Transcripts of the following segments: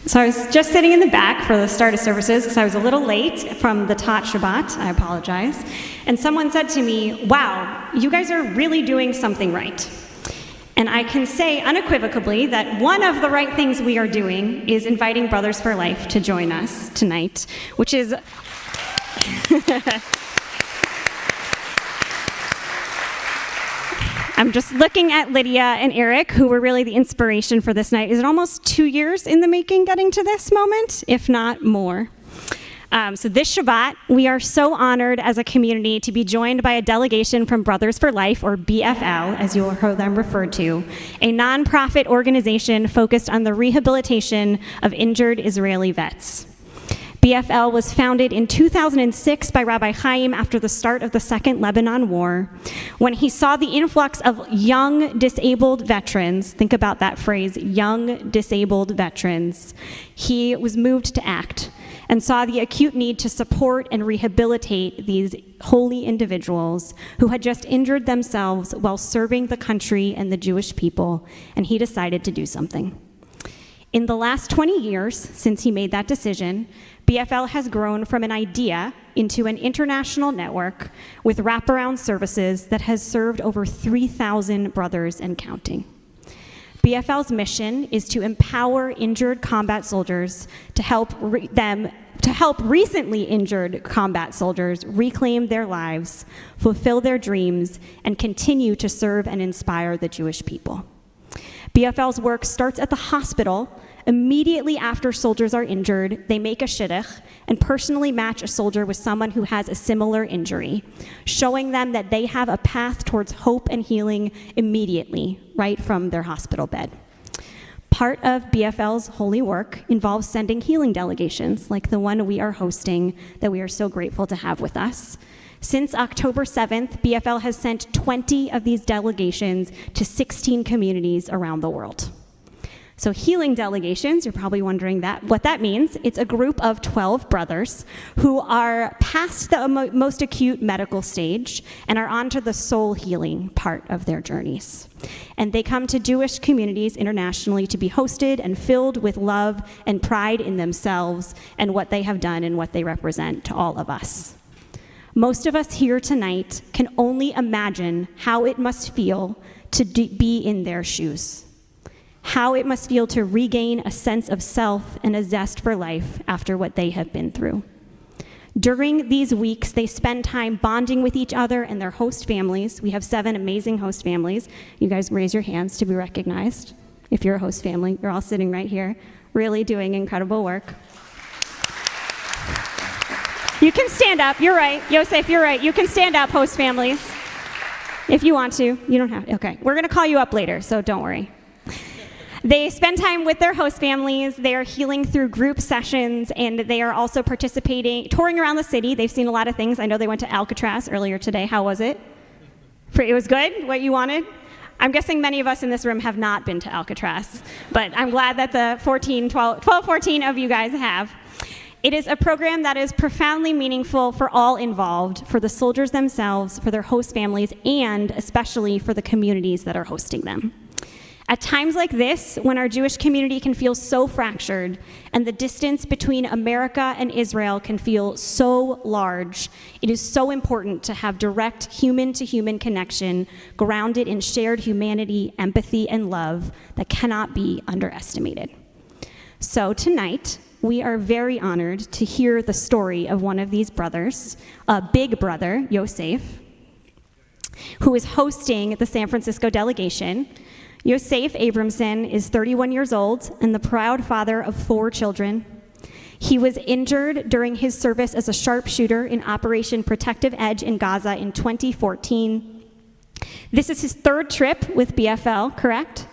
So I was just sitting in the back for the start of services because I was a little late from the Tot Shabbat. I apologize. And someone said to me, wow, you guys are really doing something right. And I can say unequivocally that one of the right things we are doing is inviting Brothers for Life to join us tonight, which is... I'm just looking at Lydia and Eric, who were really the inspiration for this night. Is it almost 2 years in the making getting to this moment, if not more? So this Shabbat, we are so honored as a community to be joined by a delegation from Brothers for Life, or BFL, as you'll hear them referred to, a nonprofit organization focused on the rehabilitation of injured Israeli vets. BFL was founded in 2006 by Rabbi Chaim after the start of the Second Lebanon War, when he saw the influx of young disabled veterans. Think about that phrase, young disabled veterans. He was moved to act and saw the acute need to support and rehabilitate these holy individuals who had just injured themselves while serving the country and the Jewish people, and he decided to do something. In the last 20 years since he made that decision, BFL has grown from an idea into an international network with wraparound services that has served over 3,000 brothers and counting. BFL's mission is to empower injured combat soldiers to help recently injured combat soldiers reclaim their lives, fulfill their dreams, and continue to serve and inspire the Jewish people. BFL's work starts at the hospital. Immediately after soldiers are injured, they make a shidduch and personally match a soldier with someone who has a similar injury, showing them that they have a path towards hope and healing immediately, right from their hospital bed. Part of BFL's holy work involves sending healing delegations, like the one we are hosting, that we are so grateful to have with us. Since October 7th, BFL has sent 20 of these delegations to 16 communities around the world. So healing delegations, you're probably wondering what that means. It's a group of 12 brothers who are past the most acute medical stage and are onto the soul healing part of their journeys. And they come to Jewish communities internationally to be hosted and filled with love and pride in themselves and what they have done and what they represent to all of us. Most of us here tonight can only imagine how it must feel to be in their shoes, how it must feel to regain a sense of self and a zest for life after what they have been through. During these weeks, they spend time bonding with each other and their host families. We have 7 amazing host families. You guys raise your hands to be recognized. If you're a host family, you're all sitting right here, really doing incredible work. You can stand up. You're right. Yosef, you're right. You can stand up, host families, if you want to. You don't have to. Okay. We're going to call you up later, so don't worry. They spend time with their host families. They are healing through group sessions, and they are also touring around the city. They've seen a lot of things. I know they went to Alcatraz earlier today. How was it? It was good? What you wanted? I'm guessing many of us in this room have not been to Alcatraz, but I'm glad that the 14 of you guys have. It is a program that is profoundly meaningful for all involved, for the soldiers themselves, for their host families, and especially for the communities that are hosting them. At times like this, when our Jewish community can feel so fractured and the distance between America and Israel can feel so large, it is so important to have direct human-to-human connection grounded in shared humanity, empathy, and love that cannot be underestimated. So tonight, we are very honored to hear the story of one of these brothers, a big brother, Yosef, who is hosting the San Francisco delegation. Yosef Abramson is 31 years old and the proud father of 4 children. He was injured during his service as a sharpshooter in Operation Protective Edge in Gaza in 2014. This is his 3rd trip with BFL, correct?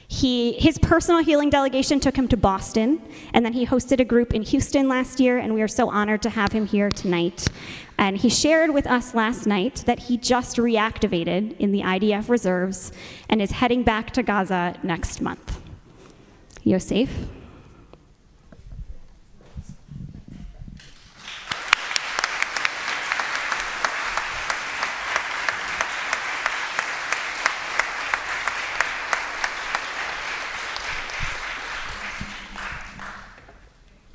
His personal healing delegation took him to Boston, and then he hosted a group in Houston last year, and we are so honored to have him here tonight. And he shared with us last night that he just reactivated in the IDF reserves and is heading back to Gaza next month. Yosef?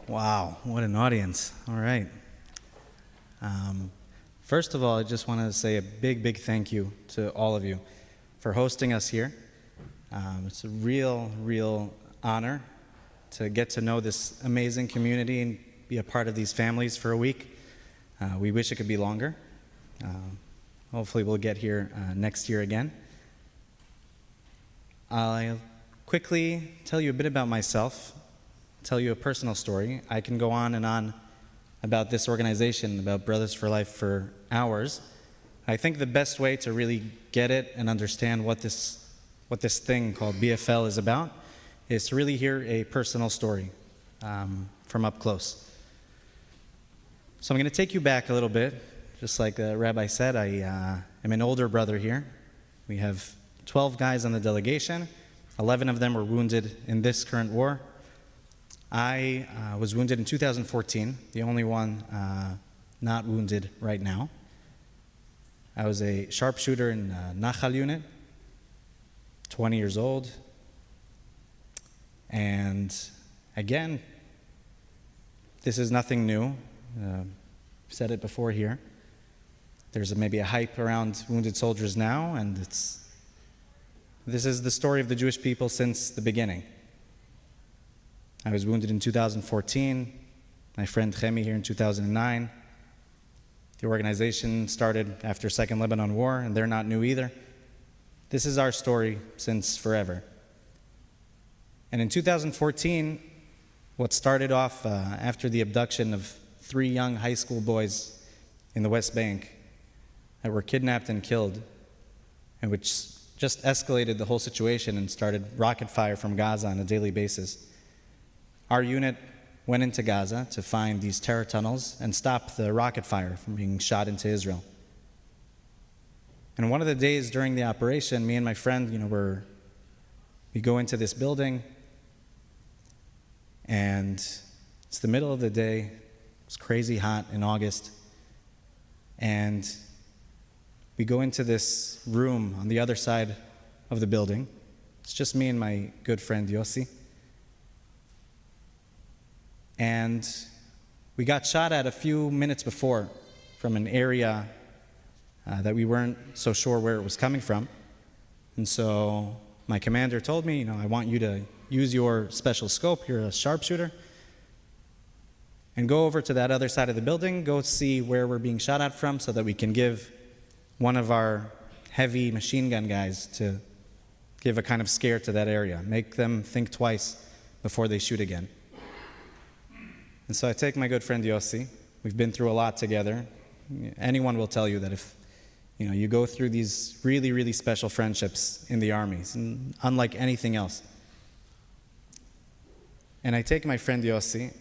Wow, what an audience. All right. First of all, I just want to say a big thank you to all of you for hosting us here. It's a real honor to get to know this amazing community and be a part of these families for a week. We wish it could be longer. Hopefully we'll get here next year again. I'll quickly tell you a bit about myself, tell you a personal story. I can go on and on about this organization, about Brothers for Life, for hours. I think the best way to really get it and understand what this thing called BFL is about is to really hear a personal story from up close. So I'm going to take you back a little bit. Just like the rabbi said, I am an older brother here. We have 12 guys on the delegation. 11 of them were wounded in this current war. I was wounded in 2014, the only one not wounded right now. I was a sharpshooter in Nachal unit, 20 years old. And again, this is nothing new. I've said it before here. There's maybe a hype around wounded soldiers now, and this is the story of the Jewish people since the beginning. I was wounded in 2014, my friend Chemi here in 2009. The organization started after Second Lebanon War, and they're not new either. This is our story since forever. And in 2014, what started off after the abduction of 3 young high school boys in the West Bank that were kidnapped and killed, and which just escalated the whole situation and started rocket fire from Gaza on a daily basis. Our unit went into Gaza to find these terror tunnels and stop the rocket fire from being shot into Israel. And one of the days during the operation, me and my friend, we go into this building, and it's the middle of the day. It's crazy hot in August, and we go into this room on the other side of the building. It's just me and my good friend Yossi. And we got shot at a few minutes before from an area that we weren't so sure where it was coming from. And so my commander told me, I want you to use your special scope, you're a sharpshooter, and go over to that other side of the building, go see where we're being shot at from so that we can give one of our heavy machine gun guys to give a kind of scare to that area, make them think twice before they shoot again. And so I take my good friend Yossi. We've been through a lot together. Anyone will tell you that if you go through these really special friendships in the armies, and unlike anything else. And I take my friend Yossi.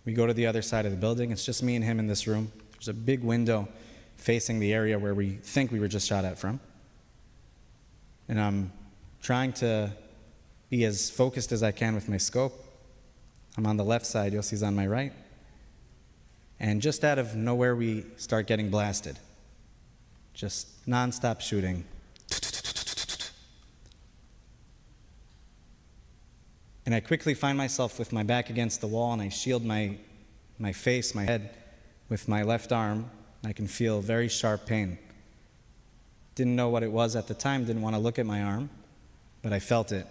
We go to the other side of the building. It's just me and him in this room. There's a big window facing the area where we think we were just shot at from. And I'm trying to be as focused as I can with my scope. I'm on the left side, Yossi's on my right. And just out of nowhere, we start getting blasted. Just nonstop shooting. And I quickly find myself with my back against the wall, and I shield my face, my head, with my left arm. I can feel very sharp pain. Didn't know what it was at the time, didn't want to look at my arm, but I felt it.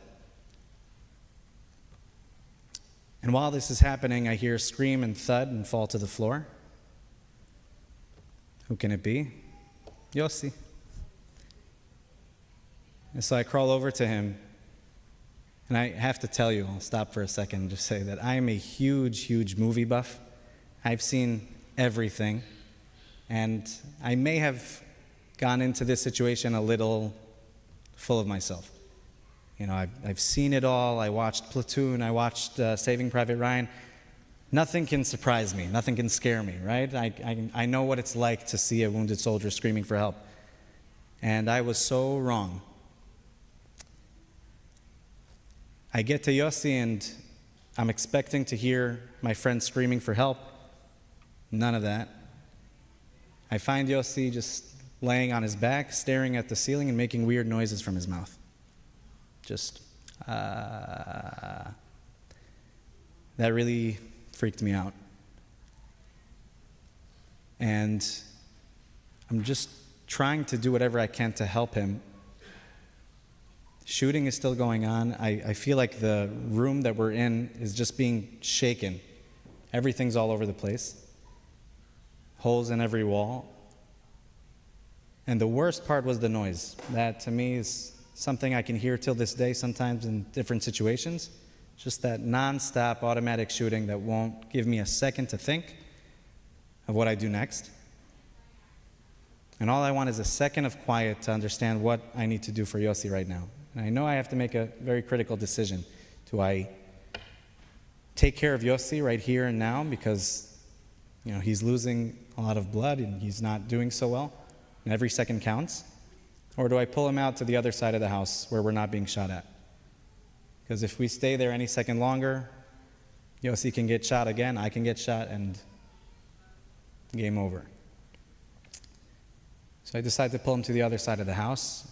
And while this is happening, I hear scream and thud and fall to the floor. Who can it be? Yossi. And so I crawl over to him, and I have to tell you, I'll stop for a second and just say that I am a huge movie buff. I've seen everything, and I may have gone into this situation a little full of myself. I've seen it all. I watched Platoon. I watched Saving Private Ryan. Nothing can surprise me. Nothing can scare me, right? I know what it's like to see a wounded soldier screaming for help. And I was so wrong. I get to Yossi, and I'm expecting to hear my friend screaming for help. None of that. I find Yossi just laying on his back, staring at the ceiling and making weird noises from his mouth. Just, that really freaked me out. And I'm just trying to do whatever I can to help him. Shooting is still going on. I feel like the room that we're in is just being shaken. Everything's all over the place. Holes in every wall. And the worst part was the noise. That, to me, is something I can hear till this day, sometimes in different situations. Just that non-stop automatic shooting that won't give me a second to think of what I do next. And all I want is a second of quiet to understand what I need to do for Yossi right now. And I know I have to make a very critical decision. Do I take care of Yossi right here and now because, he's losing a lot of blood and he's not doing so well, and every second counts? Or do I pull him out to the other side of the house where we're not being shot at? Because if we stay there any second longer, Yossi can get shot again, I can get shot, and game over. So I decided to pull him to the other side of the house.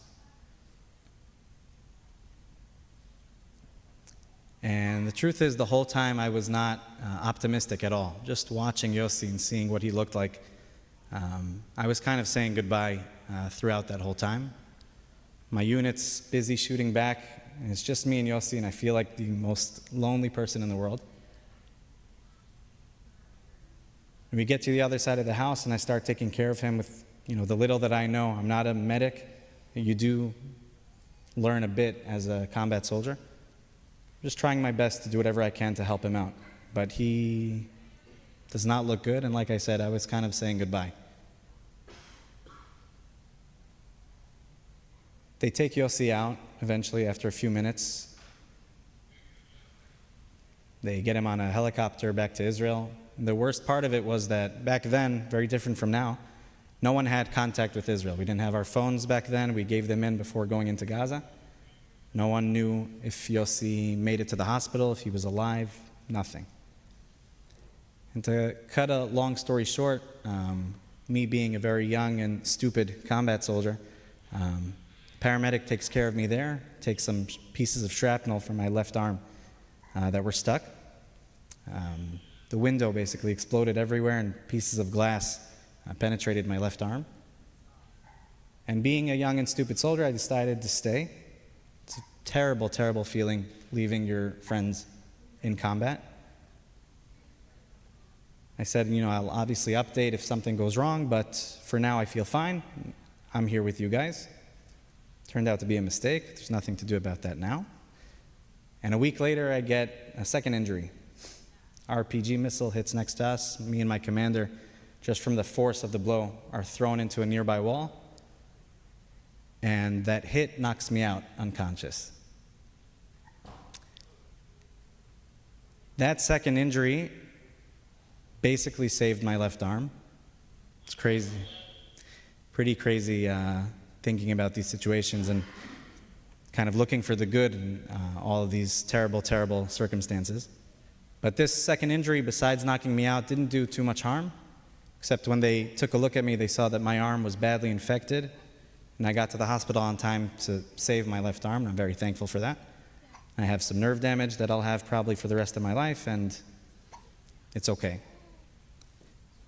And the truth is, the whole time I was not optimistic at all. Just watching Yossi and seeing what he looked like, I was kind of saying goodbye throughout that whole time. My unit's busy shooting back, and it's just me and Yossi, and I feel like the most lonely person in the world. And we get to the other side of the house, and I start taking care of him with, the little that I know. I'm not a medic. You do learn a bit as a combat soldier. I'm just trying my best to do whatever I can to help him out. But he does not look good, and like I said, I was kind of saying goodbye. They take Yossi out eventually after a few minutes. They get him on a helicopter back to Israel. And the worst part of it was that back then, very different from now, no one had contact with Israel. We didn't have our phones back then. We gave them in before going into Gaza. No one knew if Yossi made it to the hospital, if he was alive, nothing. And to cut a long story short, me being a very young and stupid combat soldier, paramedic takes care of me there, takes some pieces of shrapnel from my left arm that were stuck. The window basically exploded everywhere, and pieces of glass penetrated my left arm. And being a young and stupid soldier, I decided to stay. It's a terrible, terrible feeling leaving your friends in combat. I said, I'll obviously update if something goes wrong, but for now I feel fine. I'm here with you guys. Turned out to be a mistake. There's nothing to do about that now. And a week later, I get a second injury. RPG missile hits next to us. Me and my commander, just from the force of the blow, are thrown into a nearby wall. And that hit knocks me out unconscious. That second injury basically saved my left arm. It's crazy. Pretty crazy thinking about these situations and kind of looking for the good in all of these terrible, terrible circumstances. But this second injury, besides knocking me out, didn't do too much harm, except when they took a look at me, they saw that my arm was badly infected, and I got to the hospital on time to save my left arm, and I'm very thankful for that. I have some nerve damage that I'll have probably for the rest of my life, and it's okay.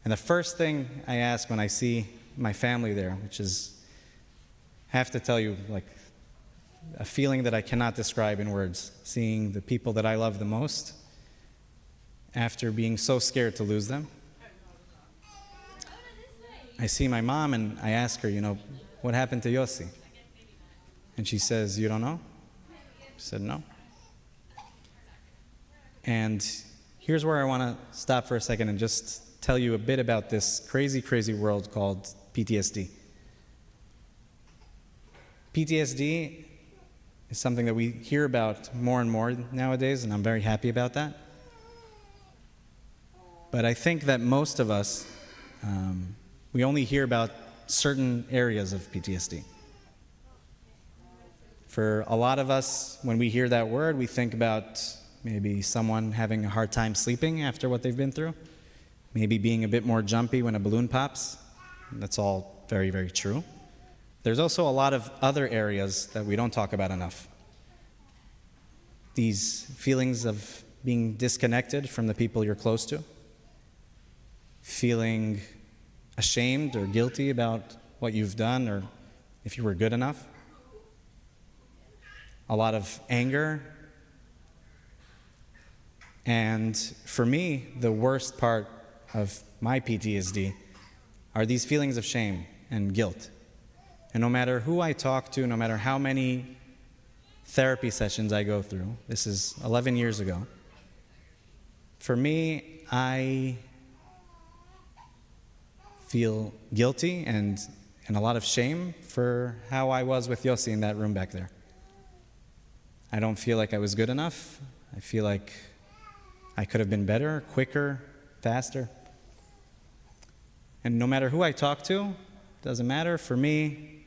And the first thing I ask when I see my family there, which is, I have to tell you, like a feeling that I cannot describe in words, seeing the people that I love the most after being so scared to lose them. I see my mom and I ask her, what happened to Yossi? And she says, you don't know? I said, no. And here's where I want to stop for a second and just tell you a bit about this crazy, crazy world called PTSD. PTSD is something that we hear about more and more nowadays, and I'm very happy about that. But I think that most of us, we only hear about certain areas of PTSD. For a lot of us, when we hear that word, we think about maybe someone having a hard time sleeping after what they've been through, maybe being a bit more jumpy when a balloon pops. That's all very, very true. There's also a lot of other areas that we don't talk about enough. These feelings of being disconnected from the people you're close to, feeling ashamed or guilty about what you've done or if you were good enough, a lot of anger. And for me, the worst part of my PTSD are these feelings of shame and guilt. And no matter who I talk to, no matter how many therapy sessions I go through, this is 11 years ago, for me, I feel guilty and a lot of shame for how I was with Yossi in that room back there. I don't feel like I was good enough. I feel like I could have been better, quicker, faster. And no matter who I talk to, doesn't matter. For me,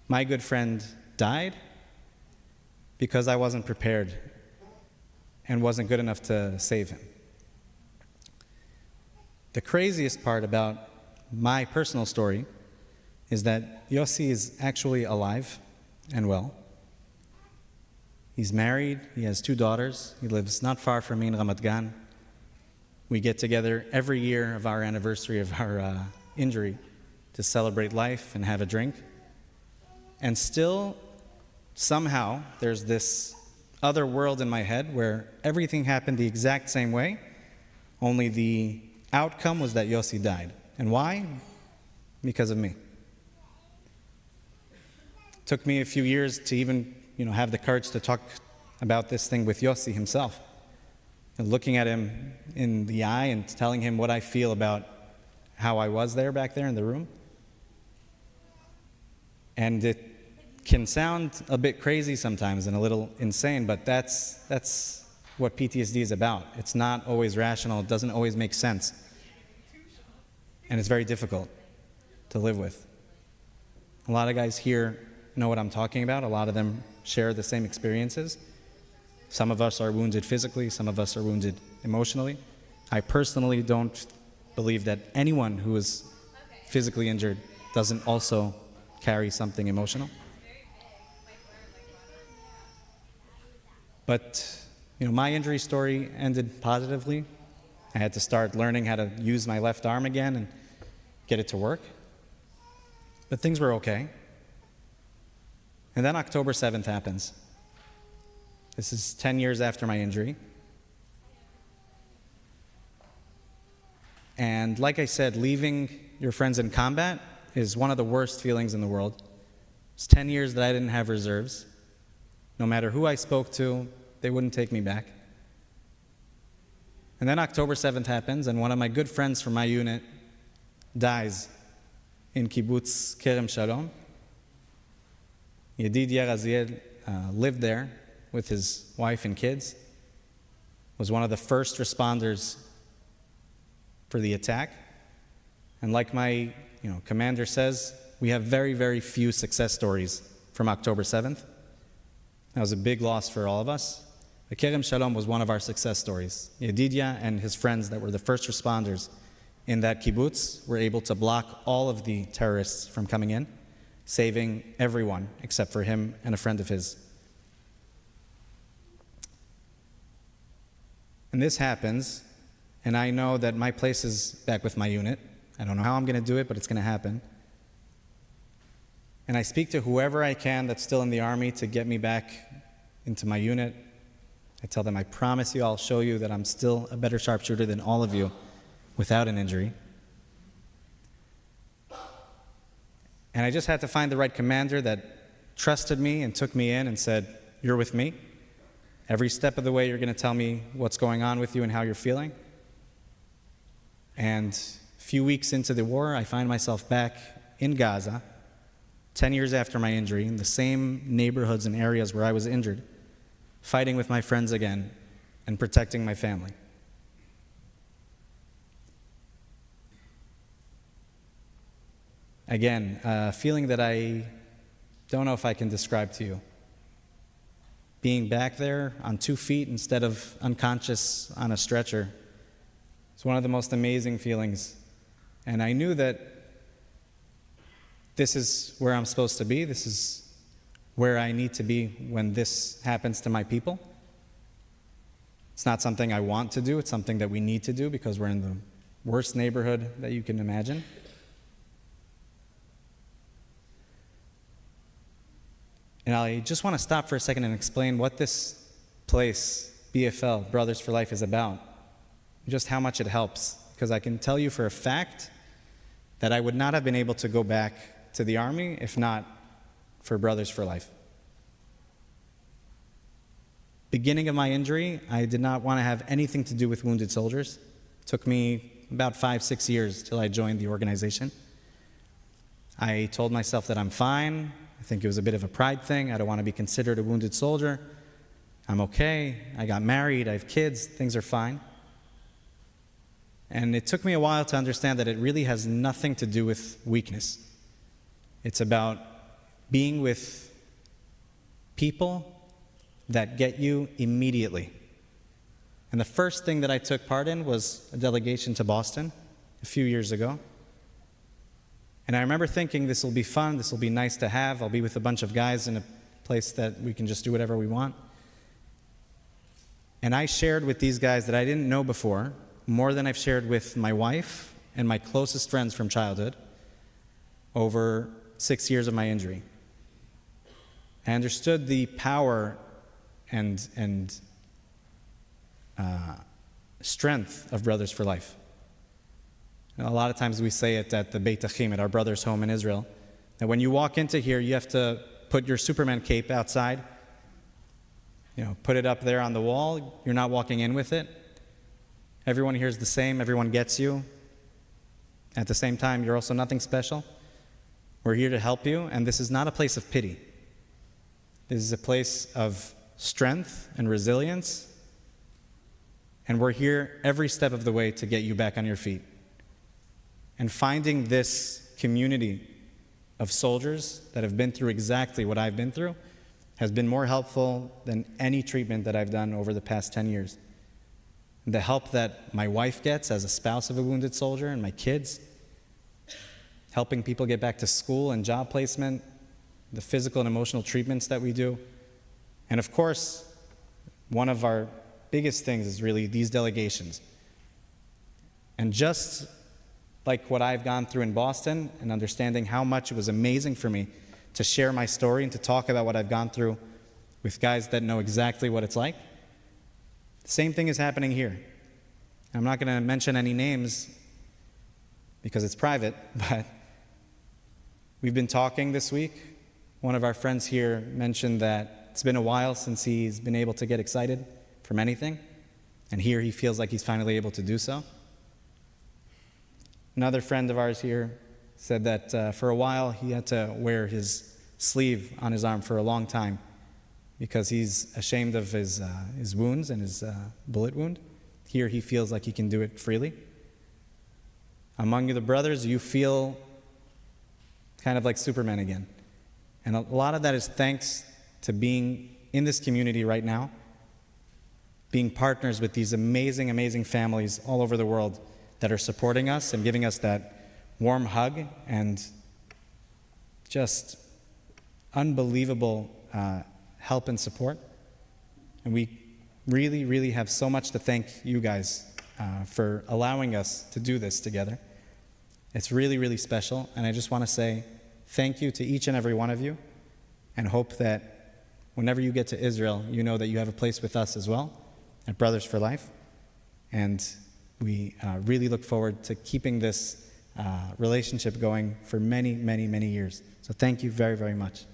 my good friend died because I wasn't prepared and wasn't good enough to save him. The craziest part about my personal story is that Yossi is actually alive and well. He's married, he has 2 daughters, he lives not far from me in Ramat Gan. We get together every year of our anniversary of our injury to celebrate life and have a drink. And still, somehow, there's this other world in my head where everything happened the exact same way, only the outcome was that Yossi died. And why? Because of me. It took me a few years to even have the courage to talk about this thing with Yossi himself. And looking at him in the eye and telling him what I feel about how I was there back there in the room. And it can sound a bit crazy sometimes and a little insane, but that's what PTSD is about. It's not always rational, it doesn't always make sense. And it's very difficult to live with. A lot of guys here know what I'm talking about. A lot of them share the same experiences. Some of us are wounded physically, some of us are wounded emotionally. I personally don't believe that anyone who is physically injured doesn't also carry something emotional. But my injury story ended positively. I had to start learning how to use my left arm again and get it to work. But things were okay. And then October 7th happens. This is 10 years after my injury. And like I said, leaving your friends in combat is one of the worst feelings in the world. It's 10 years that I didn't have reserves. No matter who I spoke to, they wouldn't take me back. And then October 7th happens, and one of my good friends from my unit dies in Kibbutz Kerem Shalom. Yedidia Raziel lived there with his wife and kids, was one of the first responders for the attack. And like my commander says, we have very, very few success stories from October 7th. That was a big loss for all of us. But Kerem Shalom was one of our success stories. Yedidia and his friends that were the first responders in that kibbutz were able to block all of the terrorists from coming in, saving everyone except for him and a friend of his. And this happens, and I know that my place is back with my unit. I don't know how I'm going to do it, but it's going to happen. And I speak to whoever I can that's still in the army to get me back into my unit. I tell them, I promise you, I'll show you that I'm still a better sharpshooter than all of you without an injury. And I just had to find the right commander that trusted me and took me in and said, you're with me. Every step of the way, you're going to tell me what's going on with you and how you're feeling. And a few weeks into the war, I find myself back in Gaza, 10 years after my injury, in the same neighborhoods and areas where I was injured, fighting with my friends again and protecting my family. Again, a feeling that I don't know if I can describe to you. Being back there on 2 feet instead of unconscious on a stretcher, it's one of the most amazing feelings. And I knew that this is where I'm supposed to be. This is where I need to be when this happens to my people. It's not something I want to do. It's something that we need to do because we're in the worst neighborhood that you can imagine. And I just want to stop for a second and explain what this place, BFL, Brothers for Life, is about. Just how much it helps. Because I can tell you for a fact that I would not have been able to go back to the army if not for Brothers for Life. Beginning of my injury, I did not want to have anything to do with wounded soldiers. It took me about 5-6 years till I joined the organization. I told myself that I'm fine. I think it was a bit of a pride thing. I don't want to be considered a wounded soldier. I'm okay. I got married. I have kids. Things are fine. And it took me a while to understand that it really has nothing to do with weakness. It's about being with people that get you immediately. And the first thing that I took part in was a delegation to Boston a few years ago. And I remember thinking, this will be fun, this will be nice to have. I'll be with a bunch of guys in a place that we can just do whatever we want. And I shared with these guys that I didn't know before, more than I've shared with my wife and my closest friends from childhood over 6 years of my injury. I understood the power and strength of Brothers for Life. A lot of times we say it at the Beit Achim, at our brother's home in Israel, that when you walk into here, you have to put your Superman cape outside, put it up there on the wall. You're not walking in with it. Everyone here is the same. Everyone gets you. At the same time, you're also nothing special. We're here to help you, and this is not a place of pity. This is a place of strength and resilience, and we're here every step of the way to get you back on your feet. And finding this community of soldiers that have been through exactly what I've been through has been more helpful than any treatment that I've done over the past 10 years. The help that my wife gets as a spouse of a wounded soldier, and my kids, helping people get back to school and job placement, the physical and emotional treatments that we do. And of course, one of our biggest things is really these delegations. And just like what I've gone through in Boston, and understanding how much it was amazing for me to share my story and to talk about what I've gone through with guys that know exactly what it's like, the same thing is happening here. I'm not going to mention any names because it's private, but we've been talking this week. One of our friends here mentioned that it's been a while since he's been able to get excited from anything, and here he feels like he's finally able to do so. Another friend of ours here said that for a while he had to wear his sleeve on his arm for a long time because he's ashamed of his wounds and his bullet wound. Here he feels like he can do it freely. Among the brothers, you feel kind of like Superman again. And a lot of that is thanks to being in this community right now, being partners with these amazing, amazing families all over the world that are supporting us and giving us that warm hug and just unbelievable help and support. And we really, really have so much to thank you guys for allowing us to do this together. It's really, really special, and I just want to say thank you to each and every one of you, and hope that whenever you get to Israel, you know that you have a place with us as well at Brothers for Life. And we really look forward to keeping this relationship going for many, many, many years. So thank you very, very much.